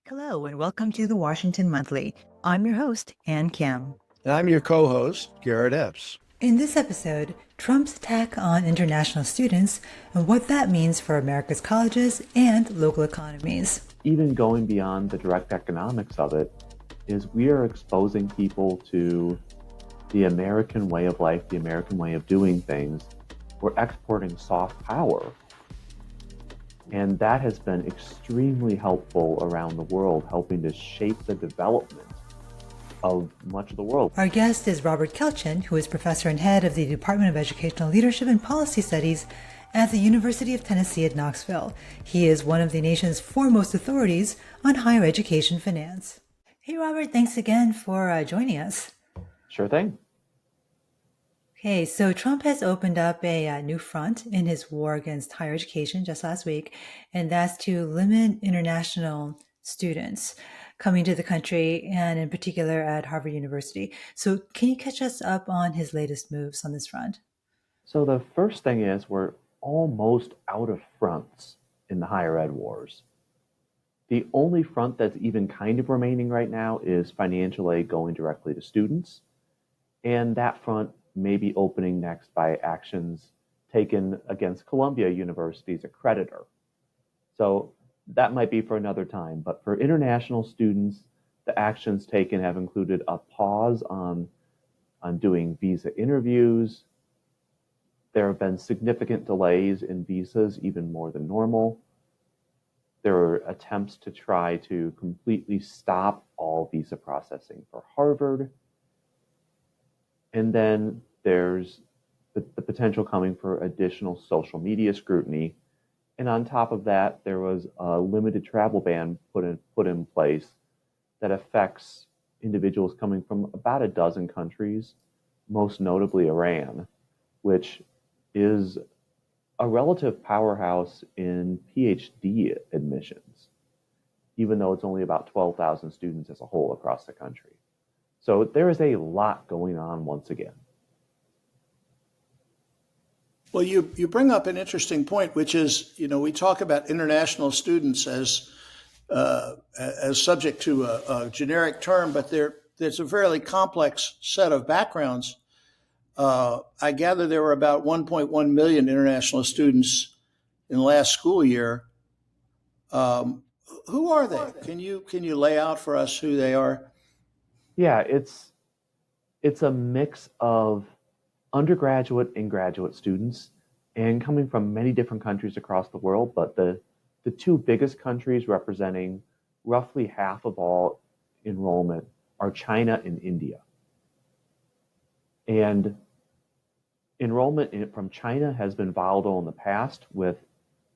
Hello, and welcome to the Washington Monthly. I'm your host, Ann Kim. And I'm your co-host, Garrett Epps. In this episode, Trump's attack on international students and what that means for America's colleges and local economies. Even going beyond the direct economics of it, is we are exposing people to the American way of life, the American way of doing things. We're exporting soft power. And that has been extremely helpful around the world, helping to shape the development of much of the world. Our guest is Robert Kelchen, who is professor and head of the Department of Educational Leadership and Policy Studies at the University of Tennessee at Knoxville. He is one of the nation's foremost authorities on higher education finance. Hey, Robert, thanks again for joining us. Sure thing. Okay, so Trump has opened up a new front in his war against higher education just last week, and that's to limit international students coming to the country, and in particular at Harvard University. So can you catch us up on his latest moves on this front? So the first thing is we're almost out of fronts in the higher ed wars. The only front that's even kind of remaining right now is financial aid going directly to students, and that front may be opening next by actions taken against Columbia University's accreditor. So that might be for another time, but for international students, the actions taken have included a pause on doing visa interviews. There have been significant delays in visas, even more than normal. There are attempts to try to completely stop all visa processing for Harvard. And then there's the potential coming for additional social media scrutiny. And on top of that, there was a limited travel ban put in place that affects individuals coming from about a dozen countries, most notably Iran, which is a relative powerhouse in PhD admissions, even though it's only about 12,000 students as a whole across the country. So there is a lot going on once again. Well, you bring up an interesting point, which is, we talk about international students as subject to a generic term, but there's a fairly complex set of backgrounds. I gather there were about 1.1 million international students in the last school year. Who are they? Can you lay out for us who they are? Yeah, it's a mix of undergraduate and graduate students, and coming from many different countries across the world, but the two biggest countries representing roughly half of all enrollment are China and India. And enrollment from China has been volatile in the past with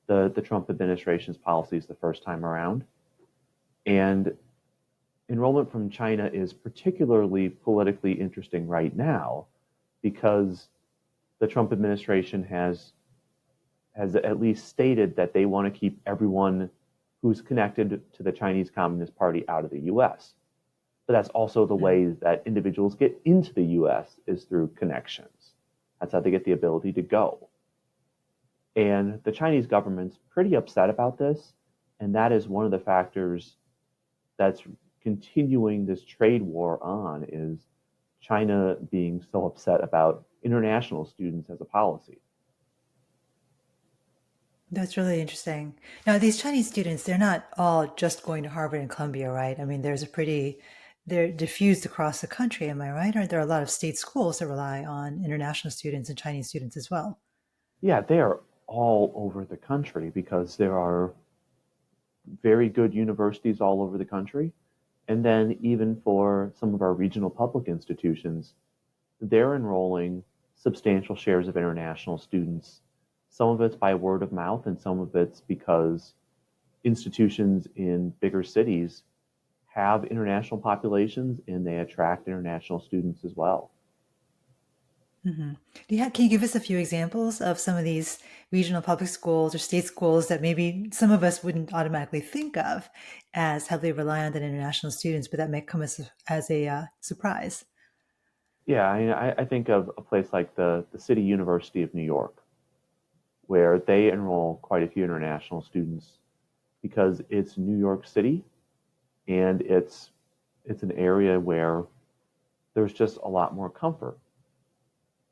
the Trump administration's policies the first time around. And enrollment from China is particularly politically interesting right now because the Trump administration has at least stated that they want to keep everyone who's connected to the Chinese Communist Party out of the US. But that's also the way that individuals get into the US is through connections. That's how they get the ability to go. And the Chinese government's pretty upset about this, and that is one of the factors that's continuing this trade war on, is China being so upset about international students as a policy. That's really interesting. Now, these Chinese students, they're not all just going to Harvard and Columbia, right? I mean, they're diffused across the country, am I right? Or there are a lot of state schools that rely on international students and Chinese students as well? Yeah, they are all over the country because there are very good universities all over the country. And then even for some of our regional public institutions, they're enrolling substantial shares of international students. Some of it's by word of mouth, and some of it's because institutions in bigger cities have international populations and they attract international students as well. Mm-hmm. Can you give us a few examples of some of these regional public schools or state schools that maybe some of us wouldn't automatically think of as heavily reliant on international students, but that may come as a surprise? Yeah, I think of a place like the City University of New York, where they enroll quite a few international students because it's New York City and it's an area where there's just a lot more comfort.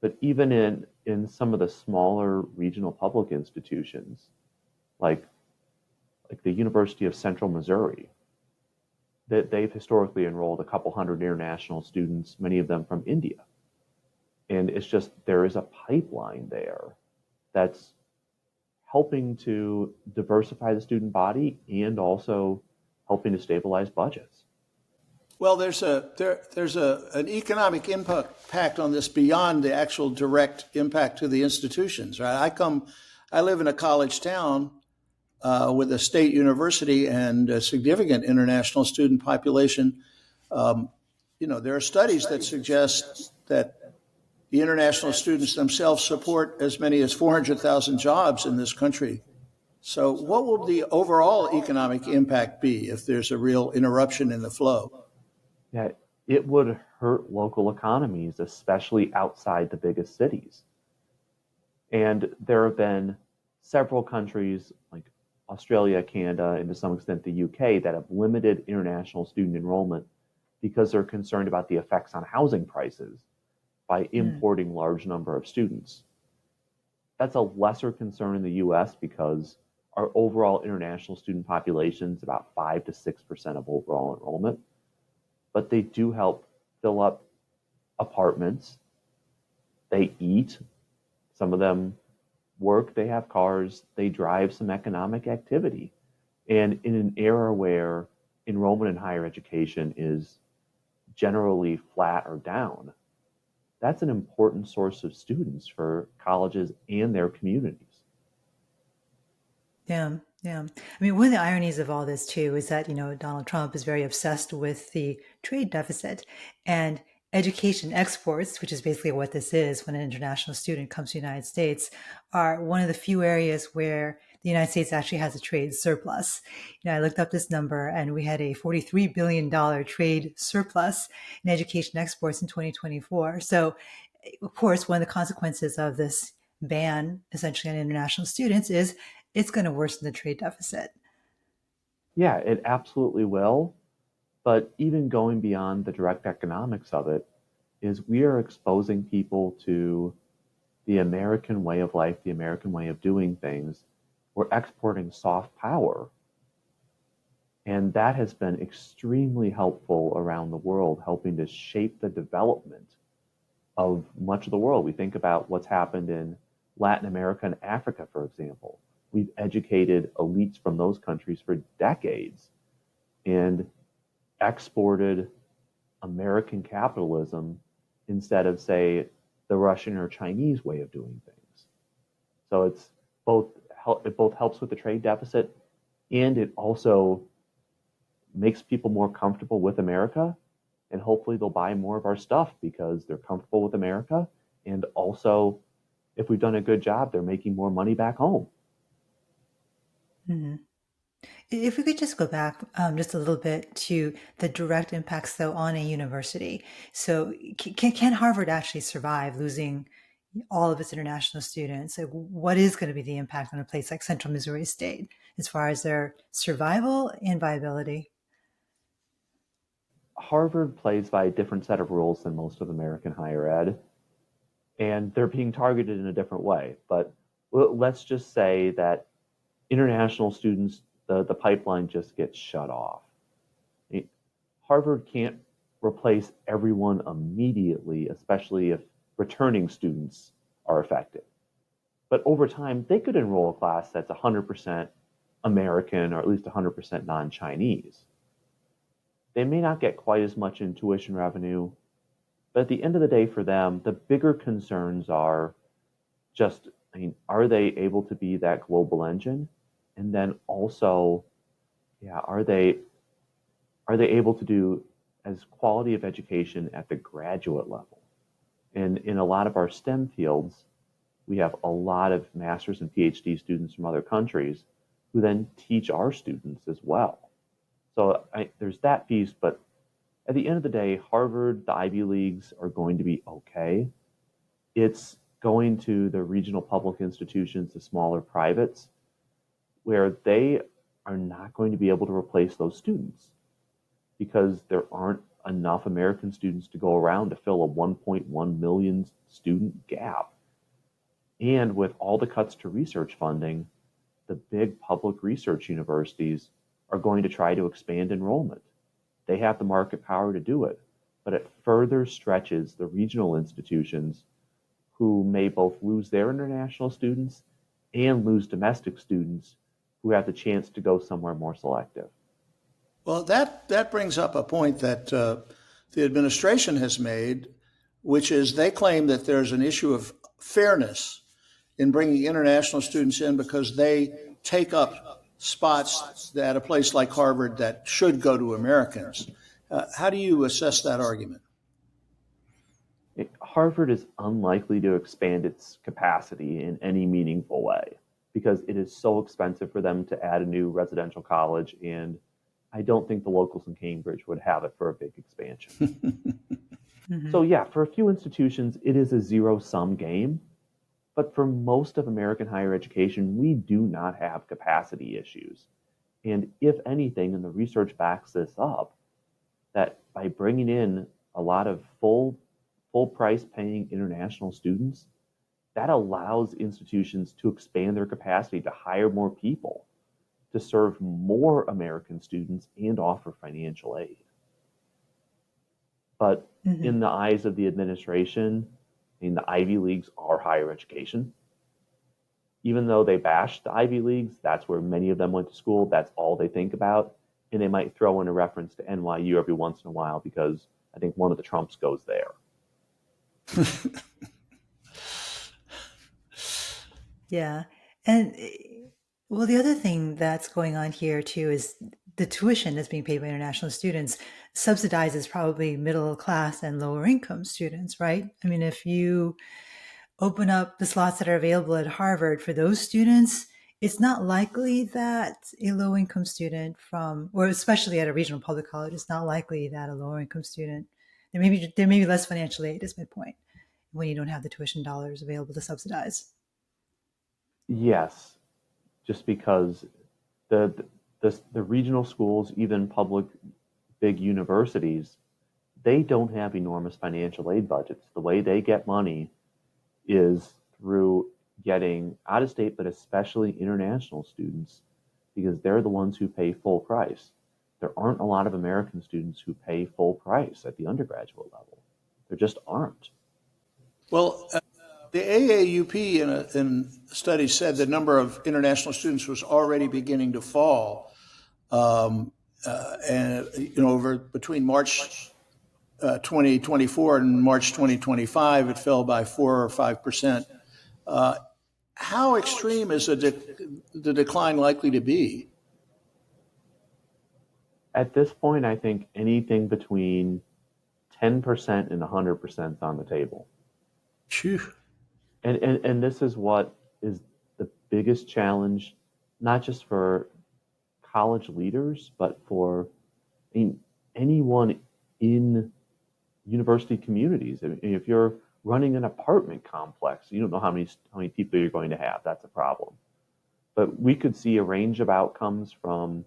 But even in some of the smaller regional public institutions, like the University of Central Missouri, that they've historically enrolled a couple hundred international students, many of them from India. And it's just there is a pipeline there that's helping to diversify the student body and also helping to stabilize budgets. Well, an economic impact on this beyond the actual direct impact to the institutions, right? I live in a college town with a state university and a significant international student population. There are studies that suggest that the international students themselves support as many as 400,000 jobs in this country. So, what will the overall economic impact be if there's a real interruption in the flow? Yeah, it would hurt local economies, especially outside the biggest cities. And there have been several countries like Australia, Canada, and to some extent the UK that have limited international student enrollment because they're concerned about the effects on housing prices by Mm. importing large number of students. That's a lesser concern in the US because our overall international student population is about 5 to 6% of overall enrollment, but they do help fill up apartments. They eat. Some of them work, they have cars, they drive some economic activity. And in an era where enrollment in higher education is generally flat or down, that's an important source of students for colleges and their communities. Yeah, yeah. I mean, one of the ironies of all this too is that, Donald Trump is very obsessed with the trade deficit and education exports, which is basically what this is when an international student comes to the United States, are one of the few areas where the United States actually has a trade surplus. I looked up this number and we had a $43 billion trade surplus in education exports in 2024. So, of course, one of the consequences of this ban essentially on international students is it's going to worsen the trade deficit. Yeah, it absolutely will. But even going beyond the direct economics of it, is we are exposing people to the American way of life, the American way of doing things. We're exporting soft power. And that has been extremely helpful around the world, helping to shape the development of much of the world. We think about what's happened in Latin America and Africa, for example. We've educated elites from those countries for decades and exported American capitalism instead of, say, the Russian or Chinese way of doing things. So it both helps with the trade deficit and it also makes people more comfortable with America. And hopefully they'll buy more of our stuff because they're comfortable with America. And also, if we've done a good job, they're making more money back home. Mhm. If we could just go back just a little bit to the direct impacts, though, on a university. So, can Harvard actually survive losing all of its international students? Like, what is going to be the impact on a place like Central Missouri State as far as their survival and viability? Harvard plays by a different set of rules than most of American higher ed, and they're being targeted in a different way. But let's just say that international students, the pipeline just gets shut off. Harvard can't replace everyone immediately, especially if returning students are affected. But over time, they could enroll a class that's 100% American or at least 100% non Chinese. They may not get quite as much in tuition revenue, but at the end of the day, for them, the bigger concerns are just, are they able to be that global engine? And then also, yeah, are they able to do as quality of education at the graduate level? And in a lot of our STEM fields, we have a lot of master's and PhD students from other countries who then teach our students as well. So there's that piece, but at the end of the day, Harvard, the Ivy Leagues are going to be okay. It's going to the regional public institutions, the smaller privates, where they are not going to be able to replace those students. because there aren't enough American students to go around to fill a 1.1 million student gap. And with all the cuts to research funding, the big public research universities are going to try to expand enrollment. They have the market power to do it, but it further stretches the regional institutions who may both lose their international students and lose domestic students who have the chance to go somewhere more selective. Well, that brings up a point that the administration has made, which is they claim that there's an issue of fairness in bringing international students in because they take up spots at a place like Harvard that should go to Americans. How do you assess that argument? Harvard is unlikely to expand its capacity in any meaningful way because it is so expensive for them to add a new residential college, and I don't think the locals in Cambridge would have it for a big expansion. Mm-hmm. So, yeah, for a few institutions, it is a zero-sum game. But for most of American higher education, we do not have capacity issues. And if anything, and the research backs this up, that by bringing in a lot of full price paying international students, that allows institutions to expand their capacity to hire more people, to serve more American students and offer financial aid. But Mm-hmm. in the eyes of the administration, I mean, the Ivy Leagues are higher education. Even though they bash the Ivy Leagues, that's where many of them went to school. That's all they think about. And they might throw in a reference to NYU every once in a while because I think one of the Trumps goes there. Yeah. And well, the other thing that's going on here too is the tuition that's being paid by international students subsidizes probably middle class and lower income students, right? I mean, if you open up the slots that are available at Harvard for those students, it's not likely that a low income student from, or especially at a regional public college, it's not likely that a lower income student, there may be less financial aid is my point when you don't have the tuition dollars available to subsidize. Yes, just because the the regional schools, even public big universities, they don't have enormous financial aid budgets. The way they get money is through getting out of state, but especially international students, because they're the ones who pay full price. There aren't a lot of American students who pay full price at the undergraduate level. There just aren't. Well, the AAUP in a study said the number of international students was already beginning to fall. And over between March 2024 and March 2025, it fell by 4 or 5%. How extreme is the decline likely to be? At this point, I think anything between 10% and 100% is on the table. Phew. And this is what is the biggest challenge, not just for college leaders, but for, I mean, anyone in university communities. I mean, if you're running an apartment complex, you don't know how many people you're going to have. That's a problem. But we could see a range of outcomes from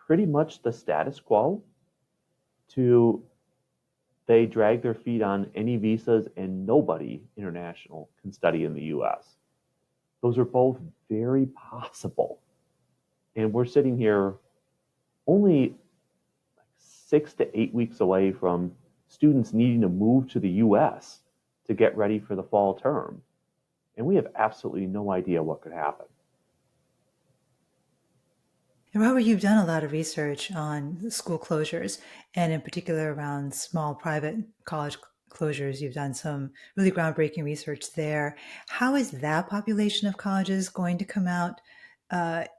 pretty much the status quo to they drag their feet on any visas and nobody international can study in the US. Those are both very possible. And we're sitting here only like 6 to 8 weeks away from students needing to move to the US to get ready for the fall term. And we have absolutely no idea what could happen. And Robert, you've done a lot of research on school closures, and in particular around small private college closures. You've done some really groundbreaking research there. How is that population of colleges going to come out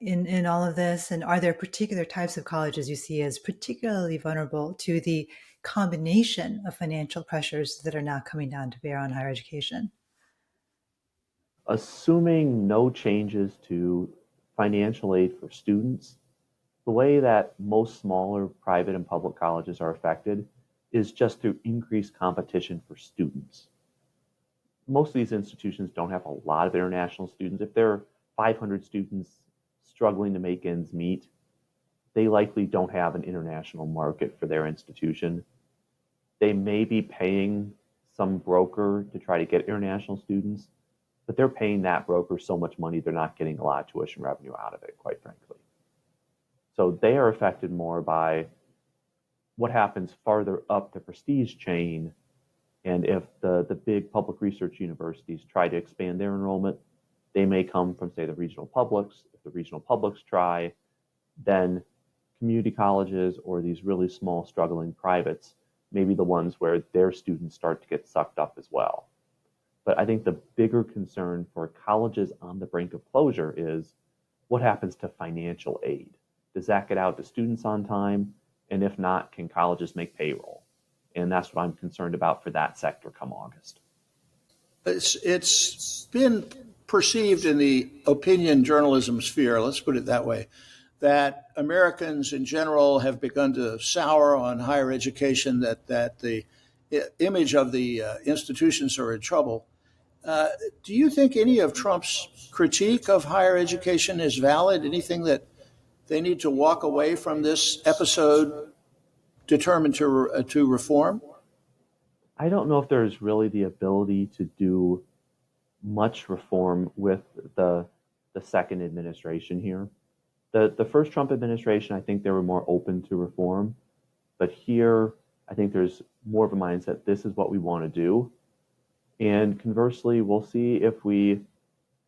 in all of this? And are there particular types of colleges you see as particularly vulnerable to the combination of financial pressures that are now coming down to bear on higher education? Assuming no changes to financial aid for students, the way that most smaller private and public colleges are affected is just through increased competition for students. Most of these institutions don't have a lot of international students. If there are 500 students struggling to make ends meet, they likely don't have an international market for their institution. They may be paying some broker to try to get international students, but they're paying that broker so much money, they're not getting a lot of tuition revenue out of it, quite frankly. So they are affected more by what happens farther up the prestige chain. And if the big public research universities try to expand their enrollment, they may come from, say, the regional publics. If the regional publics try, then community colleges or these really small, struggling privates may be the ones where their students start to get sucked up as well. But I think the bigger concern for colleges on the brink of closure is what happens to financial aid? Does that get out to students on time? And if not, can colleges make payroll? And that's what I'm concerned about for that sector come August. It's been perceived in the opinion journalism sphere, let's put it that way, that Americans in general have begun to sour on higher education, that the image of the institutions are in trouble. Do you think any of Trump's critique of higher education is valid? Anything that they need to walk away from this episode determined to reform? I don't know if there's really the ability to do much reform with the second administration here. The first Trump administration, I think they were more open to reform, but here I think there's more of a mindset, this is what we want to do. And conversely, we'll see if we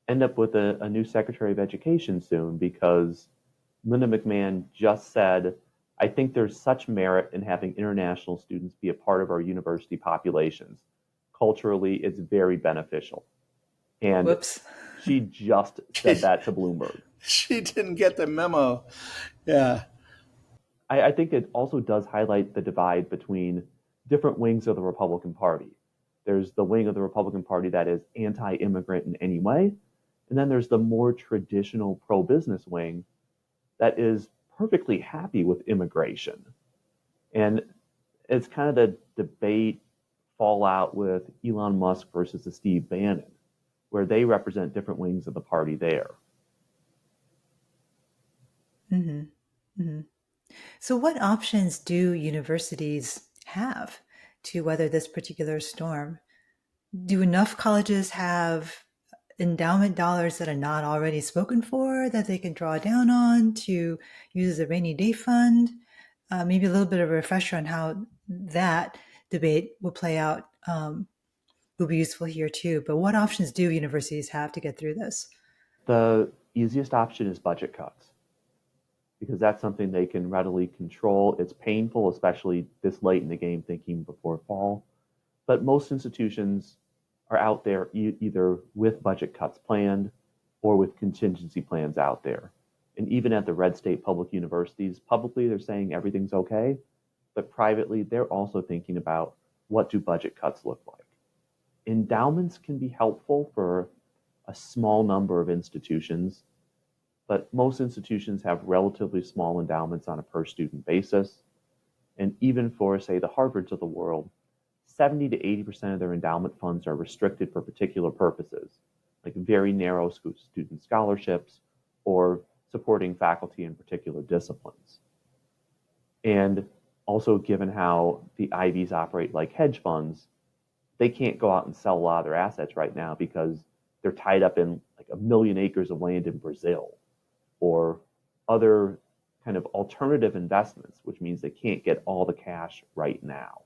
end up with a new Secretary of Education soon, because Linda McMahon just said, I think there's such merit in having international students be a part of our university populations. Culturally, it's very beneficial. And Whoops. she just said that to Bloomberg. She didn't get the memo. Yeah. I think it also does highlight the divide between different wings of the Republican Party. There's the wing of the Republican Party that is anti-immigrant in any way, and then there's the more traditional pro-business wing that is perfectly happy with immigration. And it's kind of the debate fallout with Elon Musk versus the Steve Bannon, where they represent different wings of the party there. Mm-hmm. Mm-hmm. So, what options do universities have to weather this particular storm? Do enough colleges have endowment dollars that are not already spoken for that they can draw down on to use as a rainy day fund? Maybe a little bit of a refresher on how that debate will play out will be useful here too. But what options do universities have to get through this? The easiest option is budget cuts, because that's something they can readily control. It's painful, especially this late in the game, thinking before fall. But most institutions are out there either with budget cuts planned or with contingency plans out there. And even at the red state public universities, publicly they're saying everything's okay, but privately they're also thinking about what do budget cuts look like. Endowments can be helpful for a small number of institutions, but most institutions have relatively small endowments on a per student basis. And even for, say, the Harvards of the world, 70 to 80% of their endowment funds are restricted for particular purposes, like very narrow student scholarships or supporting faculty in particular disciplines. And also, given how the Ivies operate like hedge funds, they can't go out and sell a lot of their assets right now because they're tied up in like 1 million acres of land in Brazil or other kind of alternative investments, which means they can't get all the cash right now.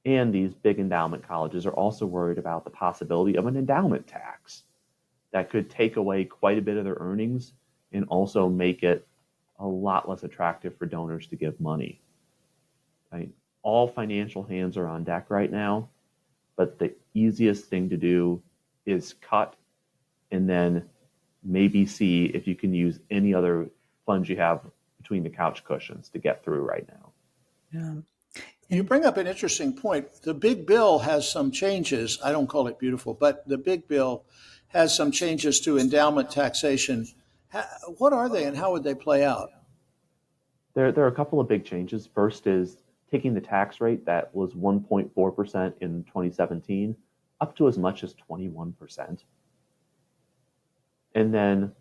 And these big endowment colleges are also worried about the possibility of an endowment tax that could take away quite a bit of their earnings and also make it a lot less attractive for donors to give money. Right? All financial hands are on deck right now, but the easiest thing to do is cut and then maybe see if you can use any other funds you have between the couch cushions to get through right now. Yeah. You bring up an interesting point. The big bill has some changes. I don't call it beautiful, but the big bill has some changes to endowment taxation. What are they and how would they play out? There are a couple of big changes. First is taking the tax rate that was 1.4% in 2017 up to as much as 21%. And then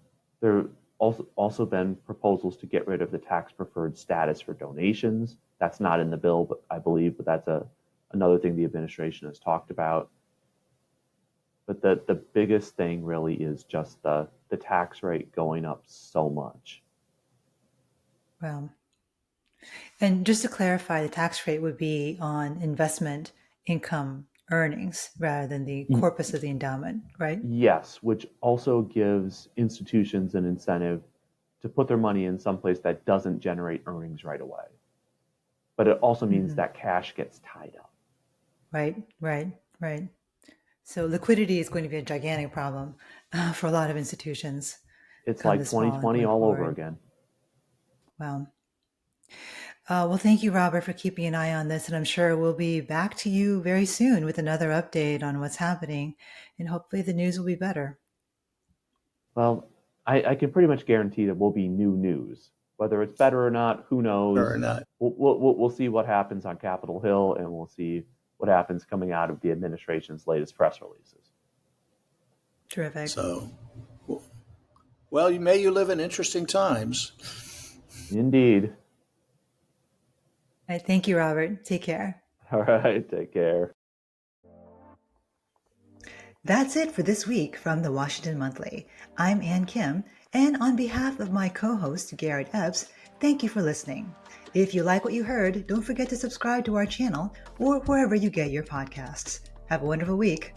they're also been proposals to get rid of the tax preferred status for donations. That's not in the bill, but I believe, but that's another thing the administration has talked about. But the biggest thing really is just the tax rate going up so much. Well, and just to clarify, the tax rate would be on investment income earnings rather than the corpus of the endowment, right? Yes, which also gives institutions an incentive to put their money in someplace that doesn't generate earnings right away. But it also means that cash gets tied up. Right. So liquidity is going to be a gigantic problem for a lot of institutions It's come like this fall and 2020 going all over forward. again. Wow. Well, thank you, Robert, for keeping an eye on this. And I'm sure we'll be back to you very soon with another update on what's happening. And hopefully the news will be better. Well, I can pretty much guarantee that will be new news. Whether it's better or not, who knows? Or not. We'll see what happens on Capitol Hill, and we'll see what happens coming out of the administration's latest press releases. Terrific. So, well, may you live in interesting times. Indeed. All right, thank you, Robert. Take care. All right, take care. That's it for this week from the Washington Monthly. I'm Ann Kim, and on behalf of my co-host, Garrett Epps, thank you for listening. If you like what you heard, don't forget to subscribe to our channel or wherever you get your podcasts. Have a wonderful week.